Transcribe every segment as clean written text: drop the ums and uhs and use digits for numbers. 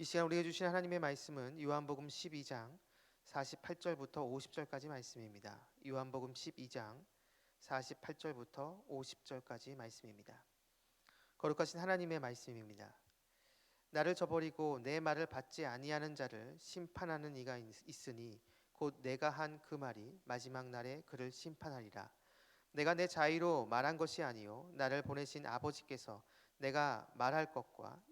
이 시간 우리에게 주신 하나님의 말씀은 요한복음 12장 48절부터 50절까지 말씀입니다. 요한복음 12장 48절부터 50절까지 말씀입니다. 거룩하신 하나님의 말씀입니다. 나를 저버리고 내 말을 받지 아니하는 자를 심판하는 이가 있으니 곧 내가 한 그 말이 마지막 날에 그를 심판하리라. 내가 내 자의로 말한 것이 아니요 나를 보내신 아버지께서 내가 말할 것과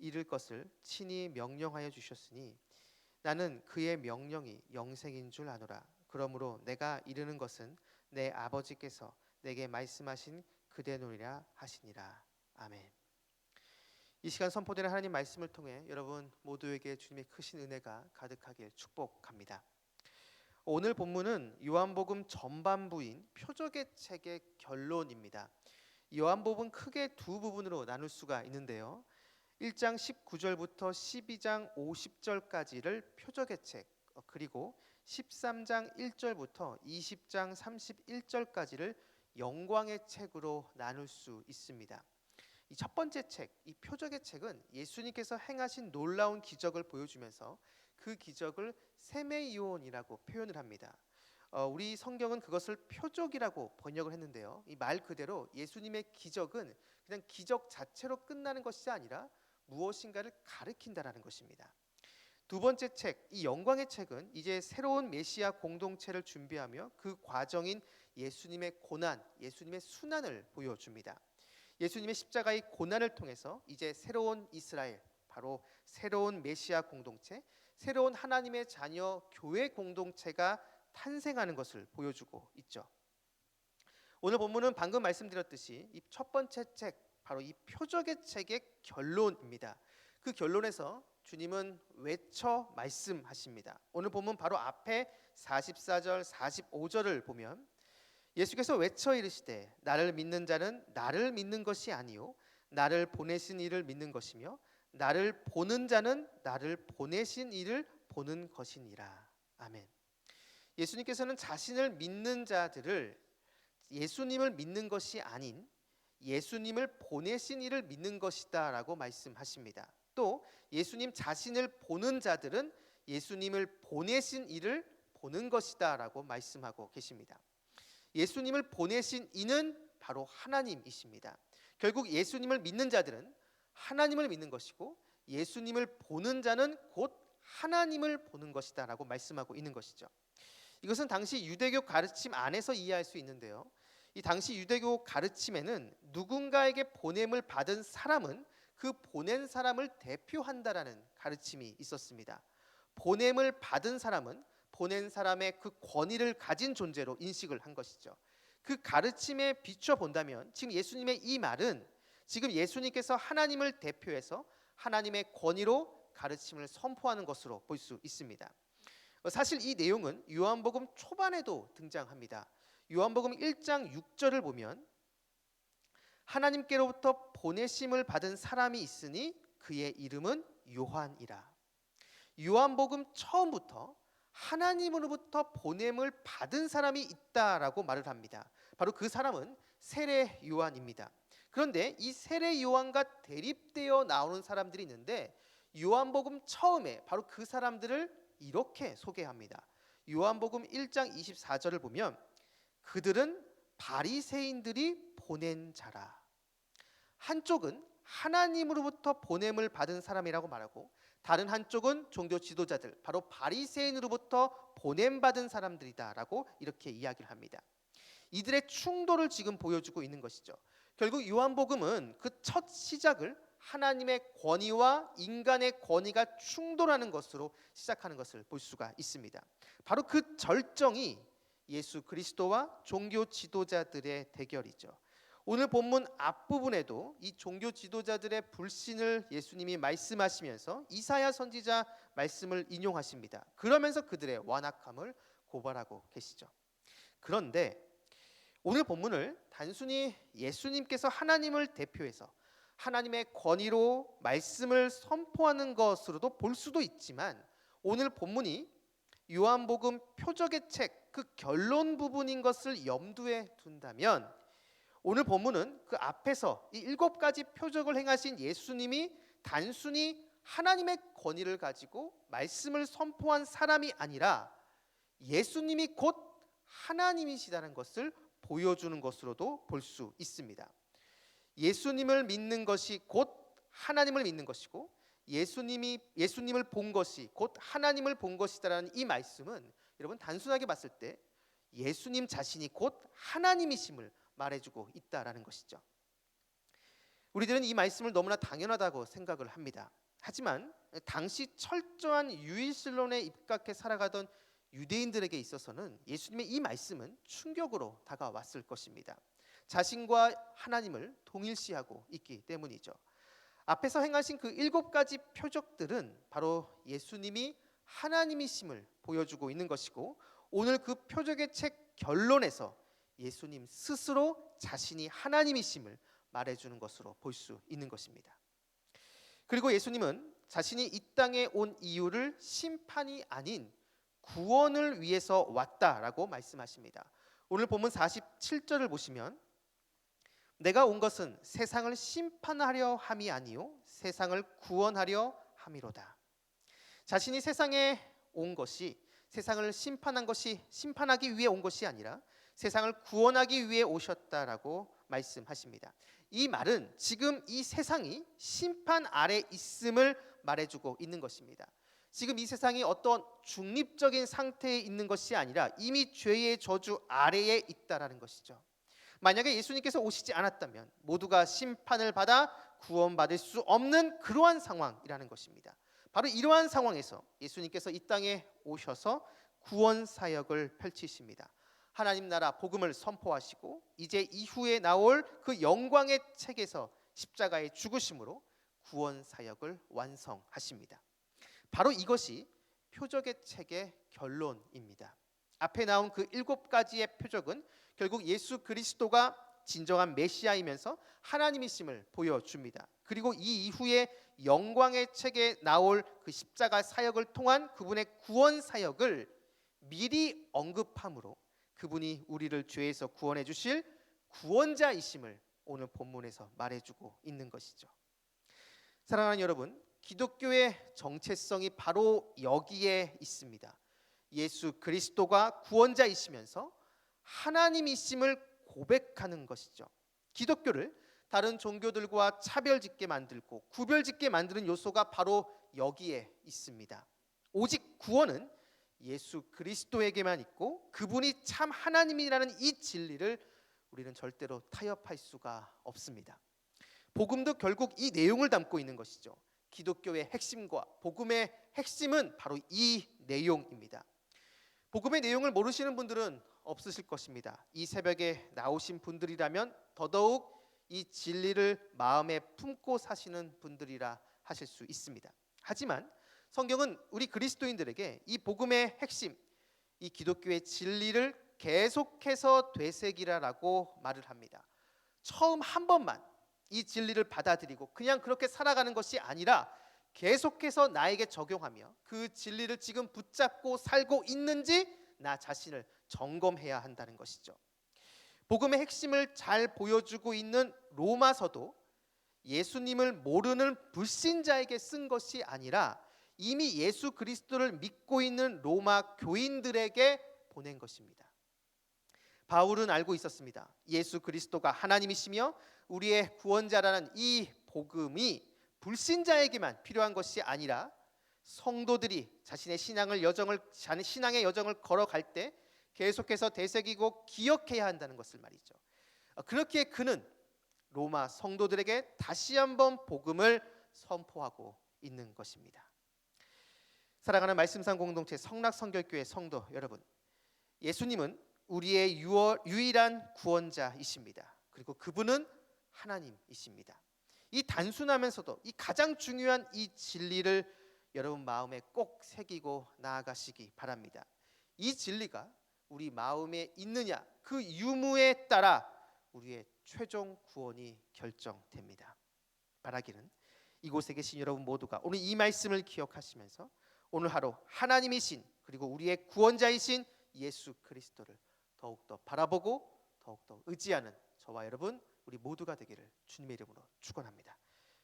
이를 것을 친히 명령하여 주셨으니 나는 그의 명령이 영생인 줄 아노라. 그러므로 내가 이르는 것은 내 아버지께서 내게 말씀하신 그대노니라 하시니라. 아멘. 이 시간 선포되는 하나님 말씀을 통해 여러분 모두에게 주님의 크신 은혜가 가득하길 축복합니다. 오늘 본문은 요한복음 전반부인 표적의 책의 결론입니다. 요한복음은 크게 두 부분으로 나눌 수가 있는데요. 1장 19절부터 12장 50절까지를 표적의 책, 그리고 13장 1절부터 20장 31절까지를 영광의 책으로 나눌 수 있습니다. 이 첫 번째 책, 이 표적의 책은 예수님께서 행하신 놀라운 기적을 보여주면서 그 기적을 세메이온이라고 표현을 합니다. 우리 성경은 그것을 표적이라고 번역을 했는데요. 이 말 그대로 예수님의 기적은 그냥 기적 자체로 끝나는 것이 아니라 무엇인가를 가르친다라는 것입니다. 두 번째 책, 이 영광의 책은 이제 새로운 메시아 공동체를 준비하며 그 과정인 예수님의 고난, 예수님의 순환을 보여줍니다. 예수님의 십자가의 고난을 통해서 이제 새로운 이스라엘, 바로 새로운 메시아 공동체, 새로운 하나님의 자녀 교회 공동체가 탄생하는 것을 보여주고 있죠. 오늘 본문은 방금 말씀드렸듯이 이 첫 번째 책, 바로 이 표적의 책의 결론입니다. 그 결론에서 주님은 외쳐 말씀하십니다. 오늘 본문 바로 앞에 44절, 45절을 보면 예수께서 외쳐 이르시되 나를 믿는 자는 나를 믿는 것이 아니요 나를 보내신 이를 믿는 것이며 나를 보는 자는 나를 보내신 이를 보는 것이니라. 아멘. 예수님께서는 자신을 믿는 자들을 예수님을 믿는 것이 아닌 예수님을 보내신 이를 믿는 것이다 라고 말씀하십니다. 또 예수님 자신을 보는 자들은 예수님을 보내신 이를 보는 것이다 라고 말씀하고 계십니다. 예수님을 보내신 이는 바로 하나님이십니다. 결국 예수님을 믿는 자들은 하나님을 믿는 것이고 예수님을 보는 자는 곧 하나님을 보는 것이다 라고 말씀하고 있는 것이죠. 이것은 당시 유대교 가르침 안에서 이해할 수 있는데요. 이 당시 유대교 가르침에는 누군가에게 보냄을 받은 사람은 그 보낸 사람을 대표한다라는 가르침이 있었습니다. 보냄을 받은 사람은 보낸 사람의 그 권위를 가진 존재로 인식을 한 것이죠. 그 가르침에 비춰 본다면 지금 예수님의 이 말은 지금 예수님께서 하나님을 대표해서 하나님의 권위로 가르침을 선포하는 것으로 볼 수 있습니다. 사실 이 내용은 요한복음 초반에도 등장합니다. 요한복음 1장 6절을 보면 하나님께로부터 보내심을 받은 사람이 있으니 그의 이름은 요한이라. 요한복음 처음부터 하나님으로부터 보냄을 받은 사람이 있다라고 말을 합니다. 바로 그 사람은 세례 요한입니다. 그런데 이 세례 요한과 대립되어 나오는 사람들이 있는데 요한복음 처음에 바로 그 사람들을 이렇게 소개합니다. 요한복음 1장 24절을 보면 그들은 바리새인들이 보낸 자라. 한쪽은 하나님으로부터 보냄을 받은 사람이라고 말하고 다른 한쪽은 종교 지도자들, 바로 바리새인으로부터 보냄받은 사람들이다라고 이렇게 이야기를 합니다. 이들의 충돌을 지금 보여주고 있는 것이죠. 결국 요한복음은 그 첫 시작을 하나님의 권위와 인간의 권위가 충돌하는 것으로 시작하는 것을 볼 수가 있습니다. 바로 그 절정이 예수 그리스도와 종교 지도자들의 대결이죠. 오늘 본문 앞부분에도 이 종교 지도자들의 불신을 예수님이 말씀하시면서 이사야 선지자 말씀을 인용하십니다. 그러면서 그들의 완악함을 고발하고 계시죠. 그런데 오늘 본문을 단순히 예수님께서 하나님을 대표해서 하나님의 권위로 말씀을 선포하는 것으로도 볼 수도 있지만 오늘 본문이 요한복음 표적의 책 그 결론 부분인 것을 염두에 둔다면 오늘 본문은 그 앞에서 이 7가지 표적을 행하신 예수님이 단순히 하나님의 권위를 가지고 말씀을 선포한 사람이 아니라 예수님이 곧 하나님이시다는 것을 보여주는 것으로도 볼 수 있습니다. 예수님을 믿는 것이 곧 하나님을 믿는 것이고 예수님을 본 것이 곧 하나님을 본 것이다라는 이 말씀은 여러분 단순하게 봤을 때 예수님 자신이 곧 하나님이심을 말해주고 있다라는 것이죠. 우리들은 이 말씀을 너무나 당연하다고 생각을 합니다. 하지만 당시 철저한 유일신론에 입각해 살아가던 유대인들에게 있어서는 예수님의 이 말씀은 충격으로 다가왔을 것입니다. 자신과 하나님을 동일시하고 있기 때문이죠. 앞에서 행하신 그 7가지 표적들은 바로 예수님이 하나님이심을 보여주고 있는 것이고, 오늘 그 표적의 책 결론에서 예수님 스스로 자신이 하나님이심을 말해주는 것으로 볼 수 있는 것입니다. 그리고 예수님은 자신이 이 땅에 온 이유를 심판이 아닌 구원을 위해서 왔다라고 말씀하십니다. 오늘 본문 47절을 보시면 내가 온 것은 세상을 심판하려 함이 아니요 세상을 구원하려 함이로다. 자신이 세상에 온 것이 세상을 심판하기 위해 온 것이 아니라 세상을 구원하기 위해 오셨다라고 말씀하십니다. 이 말은 지금 이 세상이 심판 아래 있음을 말해주고 있는 것입니다. 지금 이 세상이 어떤 중립적인 상태에 있는 것이 아니라 이미 죄의 저주 아래에 있다라는 것이죠. 만약에 예수님께서 오시지 않았다면 모두가 심판을 받아 구원받을 수 없는 그러한 상황이라는 것입니다. 바로 이러한 상황에서 예수님께서 이 땅에 오셔서 구원 사역을 펼치십니다. 하나님 나라 복음을 선포하시고 이제 이후에 나올 그 영광의 책에서 십자가의 죽으심으로 구원 사역을 완성하십니다. 바로 이것이 표적의 책의 결론입니다. 앞에 나온 그 7가지의 표적은 결국 예수 그리스도가 진정한 메시아이면서 하나님이심을 보여줍니다. 그리고 이 이후에 영광의 책에 나올 그 십자가 사역을 통한 그분의 구원 사역을 미리 언급함으로 그분이 우리를 죄에서 구원해 주실 구원자이심을 오늘 본문에서 말해주고 있는 것이죠. 사랑하는 여러분, 기독교의 정체성이 바로 여기에 있습니다. 예수 그리스도가 구원자이시면서 하나님이심을 고백하는 것이죠. 기독교를 다른 종교들과 차별짓게 만들고 구별짓게 만드는 요소가 바로 여기에 있습니다. 오직 구원은 예수 그리스도에게만 있고 그분이 참 하나님이라는 이 진리를 우리는 절대로 타협할 수가 없습니다. 복음도 결국 이 내용을 담고 있는 것이죠. 기독교의 핵심과 복음의 핵심은 바로 이 내용입니다. 복음의 내용을 모르시는 분들은 없으실 것입니다. 이 새벽에 나오신 분들이라면 더더욱 이 진리를 마음에 품고 사시는 분들이라 하실 수 있습니다. 하지만 성경은 우리 그리스도인들에게 이 복음의 핵심, 이 기독교의 진리를 계속해서 되새기라라고 말을 합니다. 처음 한 번만 이 진리를 받아들이고 그냥 그렇게 살아가는 것이 아니라 계속해서 나에게 적용하며 그 진리를 지금 붙잡고 살고 있는지 나 자신을 점검해야 한다는 것이죠. 복음의 핵심을 잘 보여주고 있는 로마서도 예수님을 모르는 불신자에게 쓴 것이 아니라 이미 예수 그리스도를 믿고 있는 로마 교인들에게 보낸 것입니다. 바울은 알고 있었습니다. 예수 그리스도가 하나님이시며 우리의 구원자라는 이 복음이 불신자에게만 필요한 것이 아니라 성도들이 자신의 신앙의 여정을 걸어갈 때 계속해서 되새기고 기억해야 한다는 것을 말이죠. 그렇기에 그는 로마 성도들에게 다시 한번 복음을 선포하고 있는 것입니다. 사랑하는 말씀상 공동체 성락성결교회 성도 여러분, 예수님은 우리의 유일한 구원자이십니다. 그리고 그분은 하나님이십니다. 이 단순하면서도 이 가장 중요한 이 진리를 여러분 마음에 꼭 새기고 나아가시기 바랍니다. 이 진리가 우리 마음에 있느냐 그 유무에 따라 우리의 최종 구원이 결정됩니다. 바라기는 이곳에 계신 여러분 모두가 오늘 이 말씀을 기억하시면서 오늘 하루 하나님이신 그리고 우리의 구원자이신 예수 그리스도를 더욱더 바라보고 더욱더 의지하는 저와 여러분 우리 모두가 되기를 주님의 이름으로 축원합니다.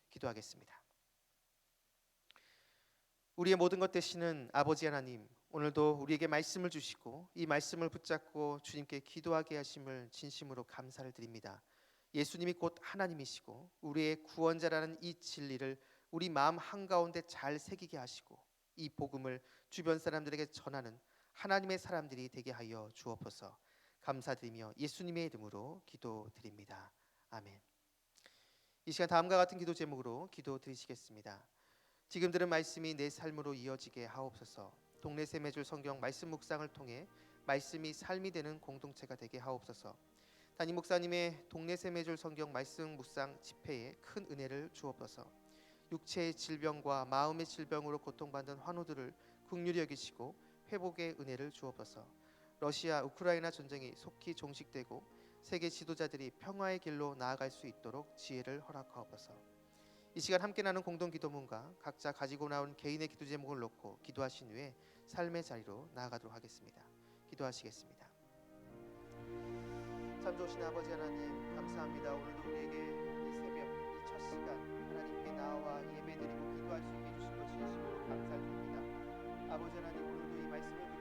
기도하겠습니다. 우리의 모든 것 되시는 아버지 하나님, 오늘도 우리에게 말씀을 주시고 이 말씀을 붙잡고 주님께 기도하게 하심을 진심으로 감사를 드립니다. 예수님이 곧 하나님이시고 우리의 구원자라는 이 진리를 우리 마음 한가운데 잘 새기게 하시고 이 복음을 주변 사람들에게 전하는 하나님의 사람들이 되게 하여 주옵소서. 감사드리며 예수님의 이름으로 기도드립니다. 아멘. 이 시간 다음과 같은 기도 제목으로 기도드리시겠습니다. 지금 들은 말씀이 내 삶으로 이어지게 하옵소서. 동네 샘매줄 성경 말씀 묵상을 통해 말씀이 삶이 되는 공동체가 되게 하옵소서. 담임 목사님의 동네 샘매줄 성경 말씀 묵상 집회에 큰 은혜를 주옵소서. 육체의 질병과 마음의 질병으로 고통받는 환우들을 긍휼히 여기시고 회복의 은혜를 주옵소서. 러시아 우크라이나 전쟁이 속히 종식되고 세계 지도자들이 평화의 길로 나아갈 수 있도록 지혜를 허락하옵소서. 이 시간 함께 나눈 공동 기도문과 각자 가지고 나온 개인의 기도 제목을 놓고 기도하신 후에 삶의 자리로 나아가도록 하겠습니다. 기도하시겠습니다. 참 좋으신 아버지 하나님, 감사합니다. 오늘도 우리에게 이 새벽 이 첫 시간 하나님께 나와 예배드리고 기도할 수 있게 해주신 것 진심으로 감사드립니다. 아버지 하나님, 오늘도 이 말씀을